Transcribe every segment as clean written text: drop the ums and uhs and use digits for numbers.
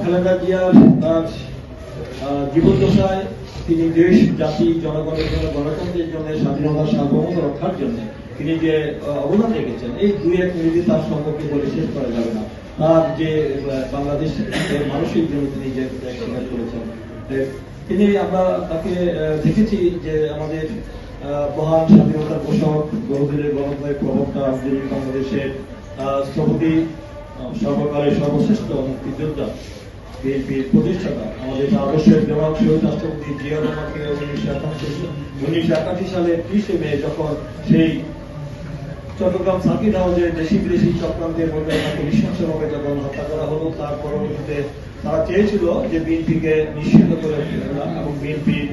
খালেদা জিয়া তার জীবদ্দশায় তিনি দেশ জাতি জনগণের জন্য গণতন্ত্রের জন্য স্বাধীনতা সার্বভৌমত্ব রক্ষার জন্য তিনি যে অবদান রেখেছেন এই দুই এক মিনিটে তার সম্পর্কে বলে শেষ করা যাবে না। তার যে বাংলাদেশ মানসিক জন্য তিনি যে স্বীকার করেছেন, তিনি আমরা তাকে দেখেছি যে আমাদের মহান স্বাধীনতার পোষক, বহুদিনের গণতন্ত্রের প্রবক্তা, যিনি বাংলাদেশের স্থপতি, সর্বকালের সর্বশ্রেষ্ঠ মুক্তিযোদ্ধা, বিএনপির প্রতিষ্ঠাতা, আমাদের আদর্শের জনক শহীদ রাষ্ট্রপতি জিয়া রহমানকে 1981 সালের 30 মে যখন সেই চট্টগ্রাম সার্কিট হাউসে দেশি বিদেশি চক্রান্তের মধ্যে তাকে নৃশংসভাবে যখন হত্যা করা হলো, তার পরবর্তীতে তারা চেয়েছিল যে বিএনপিকে নিষিদ্ধ করে এবং বিএনপির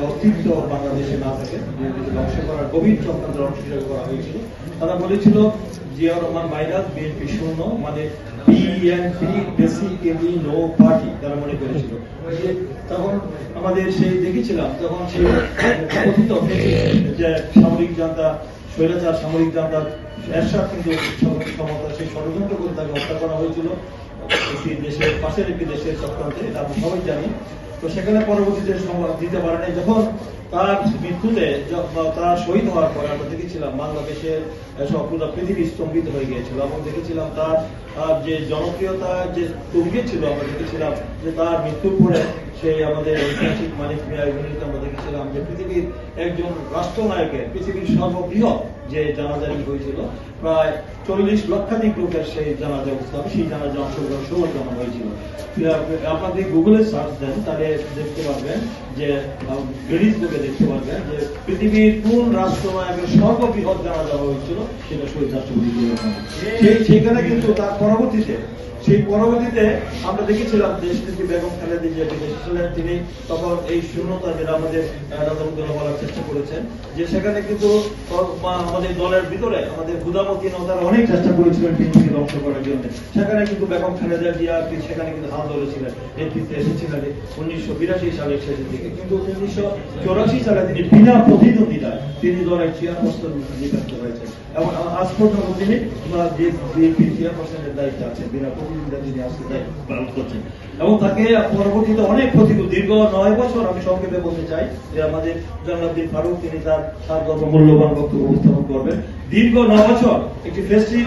অস্তিত্ব বাংলাদেশে না থাকে, বিএনপিকে ধ্বংস করার গভীর চক্রান্তের অংশ হিসেবে করা হয়েছিল। তারা বলেছিল জিয়া রহমান মাইনাস বিএনপি শূন্য, মানে বিএনপি বেসিক্যালি নো পার্টি, তারা মনে করেছিল। তখন আমাদের সেই দেখেছিলাম যখন সেই কথিত যে সামরিক জান্তা স্বৈরাচার সামরিক জান্তার এরশাদ কিন্তু ক্ষমতা সেই ষড়যন্ত্র করে তাকে হত্যা করা হয়েছিল দেশের পাশের একটি দেশের চক্রান্তে, এটা আমরা সবাই জানি। তো সেখানে পরবর্তীতে দিতে পারে নাই। যখন তার মৃত্যুতে তার শহীদ হওয়ার পরে আমরা দেখেছিলাম বাংলাদেশের পুরো পৃথিবী স্তম্ভিত হয়ে গিয়েছিল এবং দেখেছিলাম তার যে জনপ্রিয়তা যে তুঙ্গে ছিল, আমরা দেখেছিলাম যে তার মৃত্যুর পরে সেই আমাদের ঐতিহাসিক মানিক মিয়া ইউনিট আমরা দেখেছিলাম যে পৃথিবীর একজন রাষ্ট্রনায়কের পৃথিবীর সর্ববৃহৎ যে জানাজানি হয়েছিল, প্রায় 40 লক্ষাধিক লোকের সেই জানাজা অবস্থা, সেই জানাজা অংশগ্রহণ সমর্থন হয়েছিল। আপনাদের গুগলে সার্চ দেন তাহলে দেখতে পারবেন যে ফেসবুকে দেখতে পারবেন যে পৃথিবীর কোন রাষ্ট্রনায়কের সর্ববৃহৎ জানাজা হয়েছিল, সেটা শহীদ রাষ্ট্রপতি সেখানে কিন্তু তার পরবর্তীতে আমরা দেখেছিলাম দেশটিকে বেগম খালেদা জিয়া বিদেশ ছিলেন, তিনি তখন এই শূন্যতা যেটা আমাদের বলার চেষ্টা করেছেন যে সেখানে কিন্তু আমাদের দলের ভিতরে আমাদের হুদামতিনতারা অনেক চেষ্টা করেছিলেন বিএনপিকে ধ্বংস করার জন্য। সেখানে কিন্তু বেগম খালেদা জিয়া সেখানে কিন্তু হাল ধরেছিলেন, নেতৃত্বে এসেছিলেন 1982 সালের শেষের দিকে। কিন্তু 1984 সালে তিনি বিনা প্রতিদ্বন্দ্বিতায় তিনি দলের চেয়ারপারসন নির্বাচিত হয়েছেন এবং আজ পর্যন্ত তিনি বিএনপির চেয়ারপারসনের দায়িত্বে আছেন, বিনা প্রতিদ্বন্দ্বিতা তিনি আজকে পালন করছেন। এবং তাকে পরবর্তীতে অনেক দীর্ঘ 9 বছর, আমি সংক্ষেপে বলতে চাই যে আমাদের জনাবদ্দিন ফারুক তিনি তার মূল্যবান বক্তব্য উপস্থাপন করবেন। দীর্ঘ 9 বছর একটি ফেস্টিভ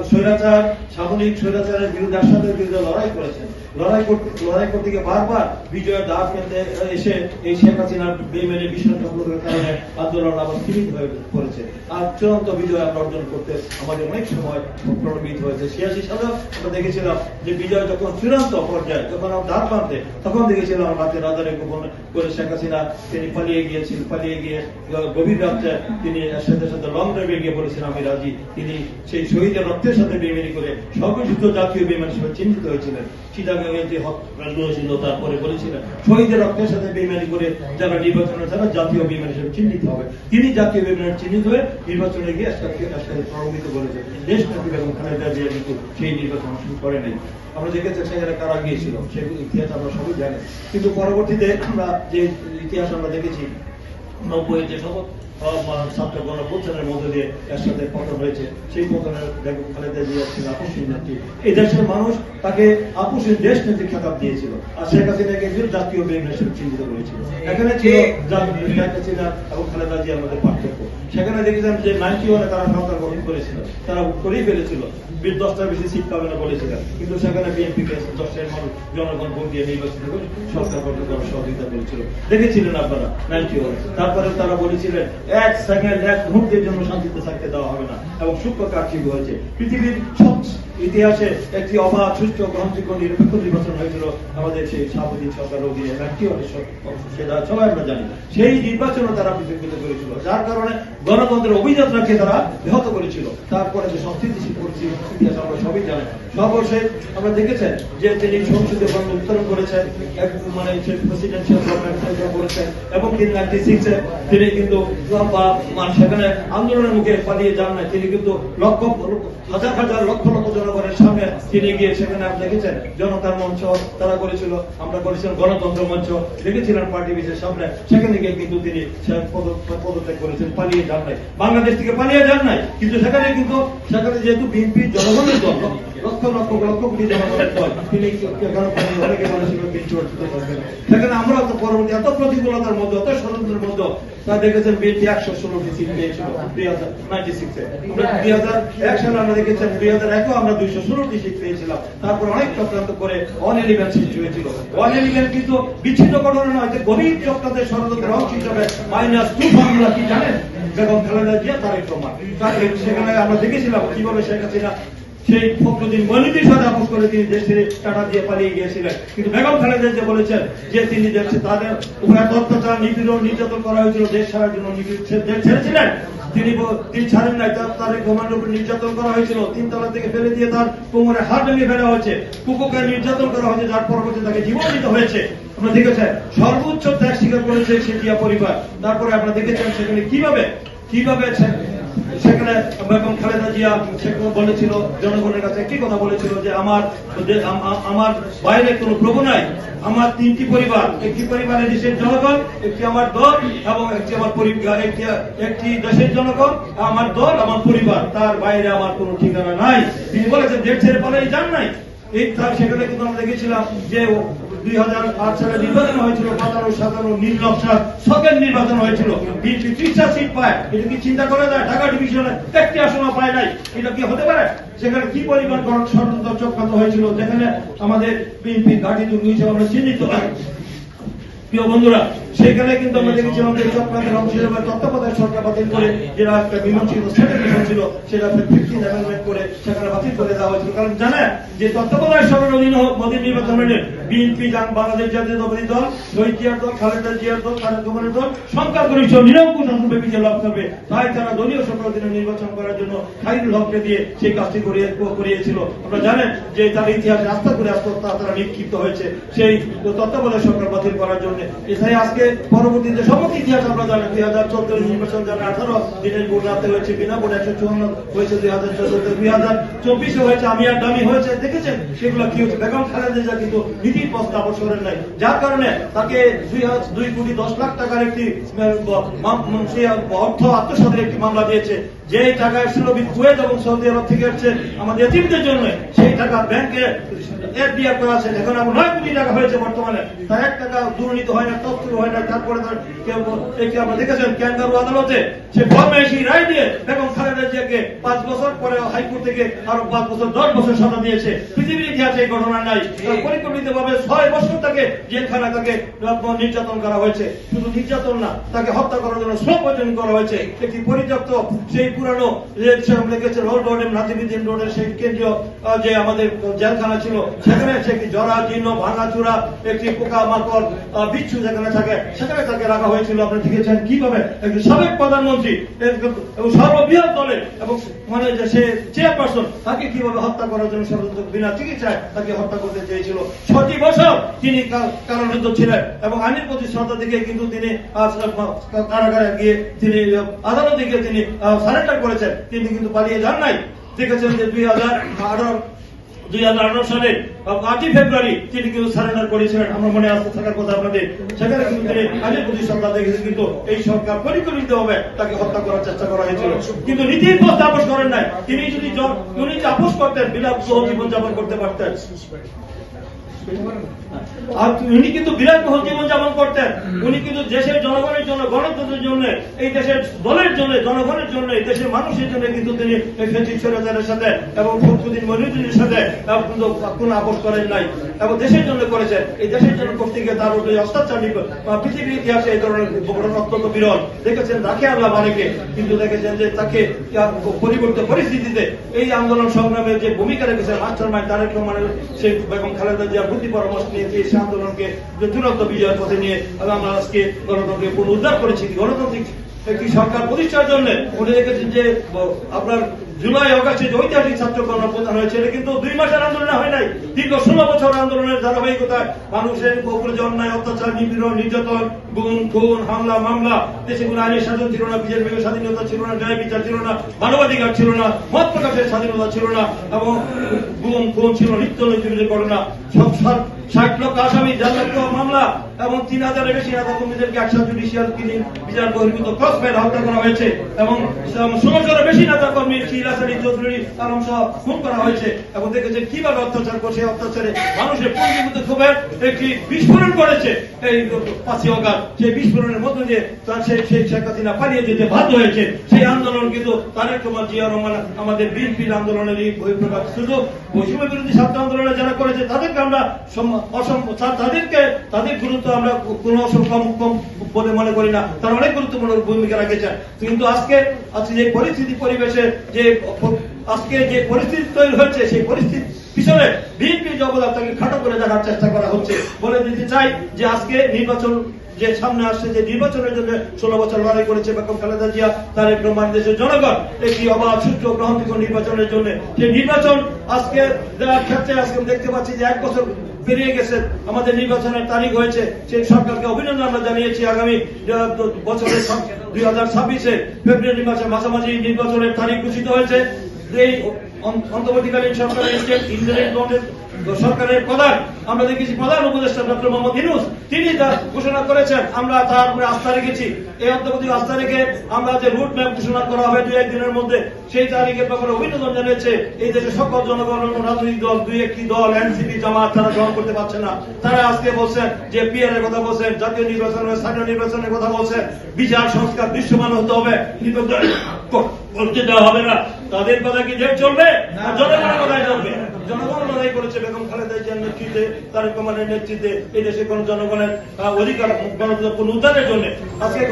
স্বৈরাচার সামরিক স্বৈরাচারের বিরুদ্ধে আসাদের বিরুদ্ধে লড়াই করেছেন। লড়াই করতে গিয়ে বারবার বিজয়ের দ্বার পেতে এসে এই শেখ হাসিনার বেইমানি বিশ্বাসযোগ্যতার কারণে আন্দোলন আবার স্থিমিত হয়ে পড়েছে। আর চূড়ান্ত বিজয় আমরা অর্জন করতে আমাদের অনেক সময় প্রণোদিত হয়েছে। 86 সালে আমরা দেখেছিলাম যে বিজয় যখন চূড়ান্ত পর্যায়ে, যখন আমরা দ্বার প্রান্তে, তখন দেখেছিলাম রাতে রাজারে গোপন করে শেখ হাসিনা তিনি পালিয়ে গিয়ে গভীর রাত্রে তিনি সাথে সাথে লং ড্রাইভে গিয়ে বলেছিলেন আমি রাজি। তিনি সেই শহীদের রক্তের সাথে বেইমানি করে সর্বযুদ্ধ জাতীয় বেইমানি হিসেবে চিহ্নিত হয়েছিলেন। চিটাগাংয়ে যে হত্যাকাণ্ড ছিল তারপরে বলেছিলেন শহীদের রক্তের সাথে বেইমানি করে যারা নির্বাচনে যারা জাতীয় বেইমানি হিসেবে চিহ্নিত হবে, তিনি জাতীয় বেইমানি চিহ্নিত হয়ে নির্বাচনে গিয়ে প্রভাবিত করেছেন। দেশ নেত্রী বেগম খালেদা জিয়া কিন্তু সেই নির্বাচন অংশগ্রহণ করে নাই। আমরা দেখেছি সেখানে কারা গিয়েছিল, সেগুলো ইতিহাস আমরা সবাই জানি। কিন্তু পরবর্তীতে আমরা যে ইতিহাস আমরা দেখেছি 90-এর যে শপথ ছাত্র গণপ্রচারের মধ্যে দিয়ে এর সাথে পতন হয়েছে, সেই পতনের বেগম খালেদা জিয়া ছিল আপসহীন নেত্রী। এই দেশের মানুষ তাকে আপসহীন দেশ নেত্রী খেতাব দিয়েছিল, আর শেখ হাসিনাকে জাতীয় বেইমান হিসেবে চিহ্নিত করেছিল। এখানে ছিল শেখ হাসিনা এবং খালেদা জিয়ার মধ্যে পার্থক্য। সেখানে দেখেছিলাম যে 91-এ তারা সরকার গঠন করেছিল, তারা করেই ফেলেছিল, 10টার বেশি সিট পাবে না বলেছিলেন। কিন্তু সেখানে বিএনপিকে 10 মানুষ জনগণ ভোট দিয়ে নির্বাচিত করে সরকার গঠন করার সহযোগিতা করেছিল, দেখেছিলেন আপনারা 91-এ। তারপরে তারা বলেছিলেন 1 সেকেন্ড 1 মুহূর্তের জন্য শান্তিতে থাকতে দেওয়া হবে না এবং সূক্ষ্ম কারচুপি হয়েছে। পৃথিবীর ইতিহাসে একটি অবাধ সুষ্ঠু গ্রহণযোগ্য নিরপেক্ষ নির্বাচন হয়েছিল আমাদের সেই সামরিক সরকারের অধীনে, সেটা সবাই আমরা জানি। সেই নির্বাচনও তারা বিতর্কিত করেছিল, যার কারণে গণতন্ত্রের অভিযাত্রাকে তারা ব্যাহত করেছিল। তারপরে যে সংস্থিতিশীল পরিস্থিতি ইতিহাস আমরা সবই জানি। সর্বশেষ আমরা দেখেছেন যে তিনি সংসদীয় গণ উত্তরণ করেছেন, মানে প্রেসিডেন্সিয়াল গভর্নমেন্ট করেছেন এবং তিনি 96-এ তিনি কিন্তু সেখানে আন্দোলনের মুখে পালিয়ে যান না। তিনি কিন্তু হাজার লক্ষ জনগণের সামনে তিনি গিয়ে সেখানে আপনি দেখেছেন জনতার মঞ্চ তারা করেছিল, আমরা করেছিলাম গণতন্ত্র মঞ্চ, দেখেছিলেন পার্টি বিশের সামনে, সেখানে গিয়ে কিন্তু তিনি পদত্যাগ করেছেন, পালিয়ে যান নাই, বাংলাদেশ থেকে পালিয়ে যান নাই। কিন্তু সেখানে যেহেতু বিএনপি জনগণের দল, লক্ষ লক্ষ লক্ষ কোটি জনগণের দল, তিনি অনেকে বলেছিল তিনি চর্চিত করবেন। সেখানে আমরা তো পরবর্তী এত প্রতিকূলতার মধ্যে, অত ষড়যন্ত্রের মধ্যে তা দেখেছেন বিএনপি 116টি সিট পেয়েছিল 2096-এ। আমরা 2001 সালে আমরা দেখেছেন 2001-এও আমরা 216টি সিট পেয়েছিলাম। তারপর অনেক চক্রান্ত করে 111 সিট হয়েছিল। 111 কিন্তু বিচ্ছিন্ন ঘটনা নয়, গভীর চক্রান্তের ষড়যন্ত্রের অংশ হিসাবে -2 ফর্মুলা কি জানেন? বেগম খালেদা জিয়া, তারেক রহমান। সেখানে আমরা দেখেছিলাম কিভাবে শেখ হাসিনা সেই ফখরুদ্দিন মনিদির সাথে আপোষ করে তিনি দেশ ছেড়ে টাটা দিয়ে পালিয়ে গিয়েছিলেন। কিন্তু বেগম খালেদা জিয়া বলেছেন যে তিনি তাদের উপরে অত্যাচার, নিপীড়ন, নির্যাতন করা হয়েছিল, দেশ ছাড়ার জন্য দেশ ছেড়েছিলেন। তিনি ছাড়েন নাই, তারেক রহমানের উপর নির্যাতন করা হয়েছিল, 3 তলা থেকে ফেলে দিয়ে তার কোমরে হাত ভেঙে ফেলা হয়েছে, কুকুরকে নির্যাতন করা হয়েছে, যার পরবর্তী তাকে জীবন দিতে হয়েছে। আমরা দেখেছেন সর্বোচ্চ ত্যাগ স্বীকার করেছে সেই জিয়া পরিবার। তারপরে আপনারা দেখেছেন সেখানে কিভাবে সেখানে বেগম খালেদা জিয়া সেখানে বলেছিল, জনগণের কাছে একটি কথা বলেছিল যে আমার বাইরে কোনো প্রভু নাই, আমার 3টি পরিবার, একটি পরিবারের দেশের জনগণ, একটি আমার দল এবং একটি আমার পরিবার, একটি দেশের জনগণ, আমার দল, আমার পরিবার, তার বাইরে আমার কোনো ঠিকানা নাই। তিনি বলেছেন দেশ ছেড়ে পালিয়ে যান নাই। এই সেখানে কিন্তু আমরা দেখেছিলাম যে 2008 সালে নির্বাচন হয়েছিল, 57 নীল নকশার শখের নির্বাচন হয়েছিল, বিএনপি 30টা সিট পায়। এটা কি চিন্তা করা যায়? ঢাকা ডিভিশনে 1টি আসনও পায় নাই, এটা কি হতে পারে? সেখানে কি পরিমাণ ষড়যন্ত্র চক্রান্ত হয়েছিল, যেখানে আমাদের বিএনপি ঘাঁটি দুর্গ হিসেবে আমরা চিহ্নিত হয়। প্রিয় বন্ধুরা, সেখানে কিন্তু আমরা দেখেছিলাম যে চক্রান্তের অংশ হিসেবে তত্ত্বাবধায়ক সরকার বাতিল করে যেটা একটা মীমাংসিত মিশন ছিল, সেটা 15 অ্যামেন্ডমেন্ট করে সেখানে বাতিল করে দেওয়া হয়েছিল। কারণ জানেন যে তত্ত্বাবধায়ক সরকারের অধীনে মোদী নির্বাচন হলে বিএনপি, বাংলাদেশ জাতীয়তাবাদী দল, শহীদ জিয়ার দল, খালেদা জিয়ার দল, তারেক রহমানের দল সংখ্যাগরিষ্ঠ নিরঙ্কুশ আসনে বিজয় লাভ করবে। তাই তারা দলীয় সরকারের অধীনে নির্বাচন করার জন্য খাইরুল হককে দিয়ে সেই কাজটি করিয়েছিল। আমরা জানেন যে তার ইতিহাসে আস্থা করে তারা নিক্ষিপ্ত হয়েছে সেই তত্ত্বাবধায়ক সরকার বাতিল করার জন্য। এছাড়া আজকে পরবর্তীতে সমস্ত ইতিহাস আমরা জানেন, 2014 নির্বাচন জানেন, 18 দিনের ভোট রাখতে হয়েছে, বিনা ভোট 154 হয়েছে, 2014, 2024 হয়েছে, আমি আর দামি হয়েছে। দেখেছেন সেগুলো কি হচ্ছে? বেগম খালেদা জিয়া কিন্তু নীতির প্রস্তাব করেন নাই, যার কারণে তাকে 2 কোটি 10 লাখ টাকার একটি অর্থ আত্মসাতের একটি মামলা দিয়েছে। যে টাকায় সুরভিত কুয়েত এবং সৌদি আরব থেকে আসছে আমাদের এতিমদের জন্য, সেই টাকা ব্যাংকে এফডিআর করা আছে। এখন আমার 9 কোটি টাকা হয়েছে বর্তমানে, তার 1 টাকা দুর্নীতি হয় না, তথ্য হয় না। তারপরে আমরা দেখেছেন ক্যাঙ্গারু আদালতে সে ফরমাইশি রায় দিয়ে বেগম খালেদা জিয়াকে 5 বছর পরে হাইকোর্ট থেকে আরো 5 বছর 10 বছর সাজা দিয়েছে। পৃথিবীর ইতিহাসে এই ঘটনা নাই। পরিকল্পিতভাবে 6 বছর তাকে জেলখানা তাকে নির্যাতন করা হয়েছে। শুধু নির্যাতন না, তাকে হত্যা করার জন্য স্লো পয়জন করা হয়েছে। একটি পরিত্যক্ত সেই পুরানো রোড রোডের নাজিমুদ্দিন রোডের সেই কেন্দ্রীয় যে আমাদের জেলখানা ছিল, সেখানে একটি জরা জীর্ণ ভাঙাচুরা একটি পোকা মাকড় বিচ্ছু যেখানে থাকে, সেখানে তাকে রাখা হয়েছিল। আপনি দেখেছেন কিভাবে একজন সাবেক প্রধানমন্ত্রী এবং সর্ববৃহৎ দলের এবং মানে যে সে চেয়ারপারসন, তাকে কিভাবে হত্যা করার জন্য ষড়যন্ত্র বিনা চিকিৎসায় তাকে হত্যা করতে চেয়েছিল। 6টি বছর তিনি কারারুদ্ধ ছিলেন এবং আইনের প্রতি শ্রদ্ধা থেকে কিন্তু তিনি কারাগারে গিয়ে তিনি আদালতে গিয়ে তিনি সারেন্ডার করেছেন। তিনি কিন্তু পালিয়ে যান নাই। দেখেছেন যে 2018 সালে 8ই ফেব্রুয়ারি তিনি কিন্তু সারেন্ডার করেছিলেন। আমার মনে আসতে থাকার কথা আপনাদের। সেখানে কিন্তু তিনি আইনের প্রতি শ্রদ্ধা দেখেছেন, কিন্তু এই সরকার পরিকল্পিতভাবে তাকে হত্যা করার চেষ্টা করা হয়েছিল। কিন্তু নীতির পথে আপোষ করেন নাই। তিনি যদি আপোষ করতেন, বিলাসবহুল জীবনযাপন করতে পারতেন। উনি কিন্তু বিলাসবহুল জীবনযাপন করতেন। উনি কিন্তু দেশের জনগণের জন্য, গণতন্ত্রের জন্য, এই দেশের দলের জন্য, জনগণের জন্য, এই দেশের মানুষের জন্য কিন্তু তিনি ফেসিলিটির সাথে এবং ফখরুদ্দিন মনিদিনের সাথে কিন্তু কোন আপোষ করেন নাই এবং দেশের জন্য করেছেন। এই দেশের জন্য করতে গিয়ে তার উপরে অত্যাচার পৃথিবীর ইতিহাসে এই ধরনের ঘটনা অত্যন্ত বিরল। দেখেছেন রাখে আল্লাহ মালিকে, কিন্তু দেখেছেন যে তাকে পরিবর্তিত পরিস্থিতিতে এই আন্দোলন সংগ্রামে যে ভূমিকা রেখেছেন মাস্টার মাইন্ড তারেক রহমানের, সেই বেগম খালেদা জিয়া বুদ্ধি পরামর্শ নিয়ে সেই আন্দোলনকে চূড়ান্ত বিজয়ের পথে নিয়ে আমরা আজকে গণতন্ত্রকে পুনরুদ্ধার করেছি। গণতান্ত্রিক একটি সরকার প্রতিষ্ঠার জন্য উনি দেখেছেন যে আপনার জুলাই অগাস্টে যে ঐতিহাসিক ছাত্র গণপ্রদান হয়েছে, এটা কিন্তু 2 মাসের আন্দোলন হয় নাই। দীর্ঘ 16 বছর আন্দোলনের ধারাবাহিকতায় মানুষের উপরে যে অন্যায়, অত্যাচার, নিপীড়ন, নির্যাতন, গুম, খুন, হামলা, মামলা, দেশে কোনো আইনের শাসন ছিল না, বিচার বিভাগের স্বাধীনতা ছিল না, ন্যায় বিচার ছিল না, মানবাধিকার ছিল না, মত প্রকাশের স্বাধীনতা ছিল না এবং গুম, খুন ছিল নিত্য নৈতিক ঘটনা। 60 লক্ষ আসামি, 1.5 লক্ষ মামলা এবং 3000-এর বেশি নেতা কর্মীদেরকে একসাথে জুডিশিয়াল বিচার বহির্ভূত ক্রস ফায়ার হত্যা করা হয়েছে এবং 1600-এর বেশি নেতা কর্মী ইলিয়াস আলী চৌধুরী আলম সহ খুন করা হয়েছে এবং দেখেছে কিভাবে অত্যাচার করছে, অত্যাচারে মানুষের পঞ্জীভূত ক্ষোভের একটি বিস্ফোরণ করেছে এই 5ই অগাস্ট। সেই বিস্ফোরণের মধ্য দিয়ে তার সেই শেখ হাসিনা পালিয়ে যেতে বাধ্য হয়েছে। সেই আন্দোলন কিন্তু তারেক রহমান, জিয়া রহমান, আমাদের বিএনপির আন্দোলনের এই বহিঃপ্রকাশ। শুধু বৈষম্য বিরোধী ছাত্র আন্দোলনে যারা করেছে তাদেরকে আমরা তাদের গুরুত্ব আমরা কোনো কম বলে মনে করি না, তারা অনেক গুরুত্বপূর্ণ ভূমিকা রেখেছেন। কিন্তু আজকে যে পরিস্থিতি পরিবেশে আজকে যে পরিস্থিতি তৈরি হচ্ছে, সেই পরিস্থিতি পিছনে বিএনপির অবদান তাকে খাটো করে দেখার চেষ্টা করা হচ্ছে। বলে দিতে চাই যে আজকে নির্বাচন যে সামনে আসছে, যে নির্বাচনের জন্য 16 বছর লড়াই করেছে বেগম খালেদা জিয়া, তারেক রহমান, দেশের জনগণ একটি অবাধ, সুষ্ঠু, গ্রহণযোগ্য নির্বাচনের জন্য, সেই নির্বাচন আজকে দেওয়ার ক্ষেত্রে আজকে দেখতে পাচ্ছি যে 1 বছর পেরিয়ে গেছে, আমাদের নির্বাচনের তারিখ হয়েছে। সেই সরকারকে অভিনন্দন আমরা জানিয়েছি। আগামী বছরের 2026-এ ফেব্রুয়ারি মাসের মাঝামাঝি নির্বাচনের তারিখ ঘোষিত হয়েছে। এই অন্তর্বর্তীকালীন সরকারের সরকারের প্রধান, আমরা দেখেছি প্রধান উপদেষ্টা ডক্টর মোহাম্মদ ইউনূস, তিনি তা ঘোষণা করেছেন। আমরা তার উপরে আস্থা রেখেছি। এই অন্তর্বর্তী আস্থা রেখে আমরা যে রুট ম্যাপ ঘোষণা করা হবে 2-1 দিনের মধ্যে, সেই তারিখের ব্যাপারে অভিনন্দন জানিয়েছে। এই দেশের সকল জনগণ, রাজনৈতিক দল, 2-1টি দল, এনসিপি, জামাত, তারা গ্রহণ করতে পারছে না। তারা আজকে বলছেন যে পিআর এর কথা বলছেন, জাতীয় নির্বাচনের, স্থানীয় নির্বাচনের কথা বলছেন, বিচার সংস্কার দৃশ্যমান হতে হবে, নির্বাচন করতে দেওয়া হবে না। তাদের কথা কি যে চলবে? জনগণের কথাই চলবে। জনগণ লড়াই করেছে বেগম খালেদা জিয়ার নেতৃত্বে, তারেক রহমানের নেতৃত্বে এই দেশে কোন জনগণের অধিকার, গণতন্ত্র উদ্ধারের জন্য। আজকে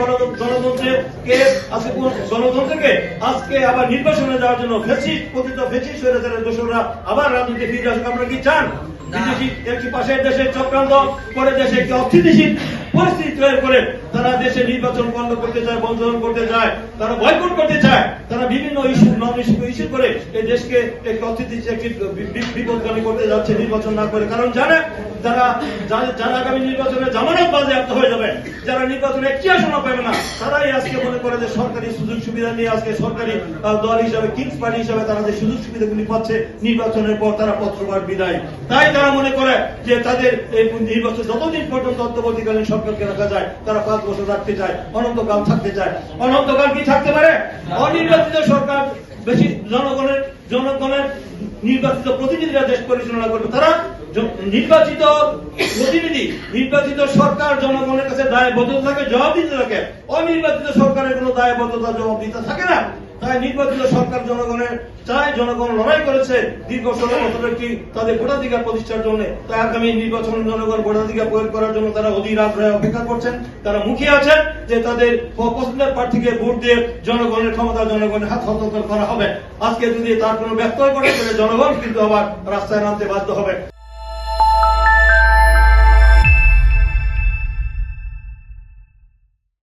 গণতন্ত্রকে আজকে আবার নির্বাচনে যাওয়ার জন্য পতিত ফেসিস্ট স্বৈরাচারের দোসররা আবার রাজনীতি ফিরে আসুক আমরা কি চান? বিদেশি একটি পাশের দেশে চক্রান্ত করে দেশে একটি অস্থিতিশীল পরিস্থিতি তৈরি করে তারা দেশে নির্বাচন বন্ধ করতে চায়, বন্ধন করতে চায়, তারা বয়কট করতে চায়, তারা বিভিন্ন ইস্যু করে এই দেশকে একটি অস্থিতিশীল, একটি বিপদগামী করতে যাচ্ছে নির্বাচন না করে। কারণ জানে যারা আগামী নির্বাচনে জামানত বাজেয়াপ্ত হয়ে যাবে, যারা নির্বাচনে একটি আসন পাবে না, তারাই আজকে মনে করে যে সরকারি সুযোগ সুবিধা নিয়ে আজকে সরকারি দল হিসাবে, কিংস পার্টি হিসাবে তারা যে সুযোগ সুবিধাগুলি পাচ্ছে, নির্বাচনের পর তারা পত্রপাঠ বিদায়। তাই তারা মনে করে যে তাদের এই নির্বাচন যতদিন পর্যন্ত অন্তর্বর্তীকালীন সরকারকে রাখা যায়, তারা 5 বছর রাখতে চায়, অনন্তকাল থাকতে চায়। অনন্তকাল কি থাকতে পারে? অনির্বাচিত সরকার বেশি জনগণের নির্বাচিত প্রতিনিধিরা দেশ পরিচালনা করবে। তারা নির্বাচিত প্রতিনিধি, নির্বাচিত সরকার জনগণের কাছে দায়বদ্ধতা থাকে, জবাব দিতে থাকে। অনির্বাচিত সরকারের কোন দায়বদ্ধতা, জবাব দিতে থাকে না। তাই নির্বাচিত সরকার জনগণের চায়, জনগণ লড়াই করেছে দীর্ঘ 16 বছর একটি তাদের ভোটাধিকার প্রতিষ্ঠার জন্য। তাই আগামী নির্বাচন জনগণ ভোটাধিকার প্রয়োগ করার জন্য তারা অধীর আগ্রহে অপেক্ষা করছেন। তারা মুখিয়ে আছেন যে তাদের পছন্দের প্রার্থীকে ভোট দিয়ে জনগণের ক্ষমতা, জনগণের হাত হস্তান্তর করা হবে। আজকে যদি তার কোনো ব্যত্যয় ঘটে তাহলে জনগণ কিন্তু আবার রাস্তায় নামতে বাধ্য হবে।